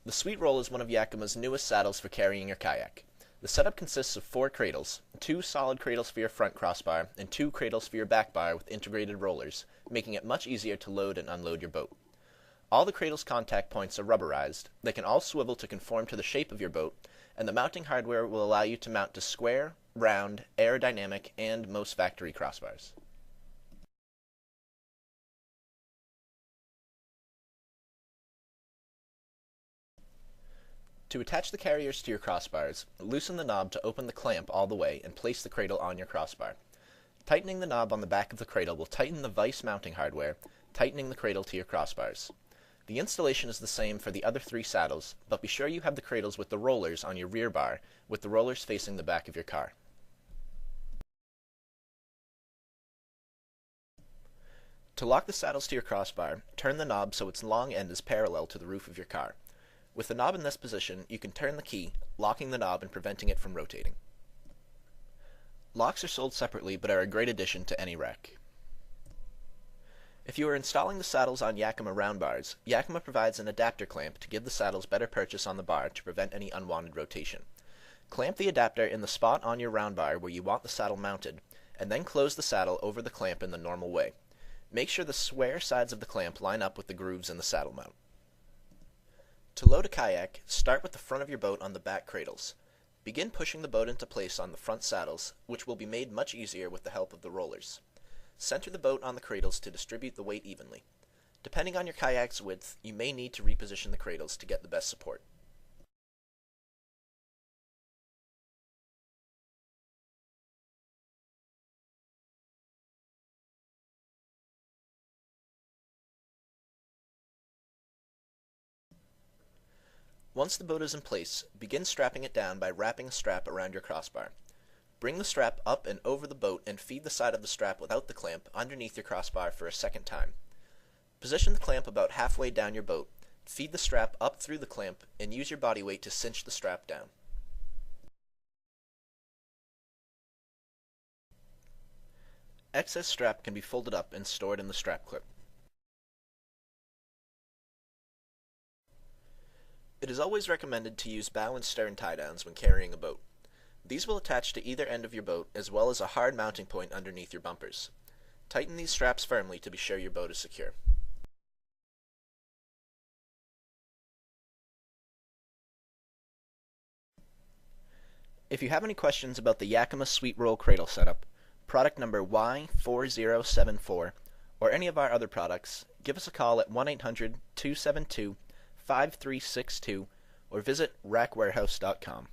The SweetRoll is one of Yakima's newest saddles for carrying your kayak. The setup consists of 4 cradles, 2 solid cradles for your front crossbar, and 2 cradles for your back bar with integrated rollers, making it much easier to load and unload your boat. All the cradle's contact points are rubberized, they can all swivel to conform to the shape of your boat, and the mounting hardware will allow you to mount to square, round, aerodynamic, and most factory crossbars. To attach the carriers to your crossbars, loosen the knob to open the clamp all the way and place the cradle on your crossbar. Tightening the knob on the back of the cradle will tighten the vise mounting hardware, tightening the cradle to your crossbars. The installation is the same for the other 3 saddles, but be sure you have the cradles with the rollers on your rear bar, with the rollers facing the back of your car. To lock the saddles to your crossbar, turn the knob so its long end is parallel to the roof of your car. With the knob in this position, you can turn the key, locking the knob and preventing it from rotating. Locks are sold separately but are a great addition to any rack. If you are installing the saddles on Yakima Round Bars, Yakima provides an adapter clamp to give the saddles better purchase on the bar to prevent any unwanted rotation. Clamp the adapter in the spot on your round bar where you want the saddle mounted, and then close the saddle over the clamp in the normal way. Make sure the square sides of the clamp line up with the grooves in the saddle mount. To load a kayak, start with the front of your boat on the back cradles. Begin pushing the boat into place on the front saddles, which will be made much easier with the help of the rollers. Center the boat on the cradles to distribute the weight evenly. Depending on your kayak's width, you may need to reposition the cradles to get the best support. Once the boat is in place, begin strapping it down by wrapping a strap around your crossbar. Bring the strap up and over the boat and feed the side of the strap without the clamp underneath your crossbar for a second time. Position the clamp about halfway down your boat, feed the strap up through the clamp, and use your body weight to cinch the strap down. Excess strap can be folded up and stored in the strap clip. It is always recommended to use bow and stern tie-downs when carrying a boat. These will attach to either end of your boat as well as a hard mounting point underneath your bumpers. Tighten these straps firmly to be sure your boat is secure. If you have any questions about the Yakima SweetRoll cradle setup, product number Y4074, or any of our other products, give us a call at 1-800-272-5362 or visit rackwarehouse.com.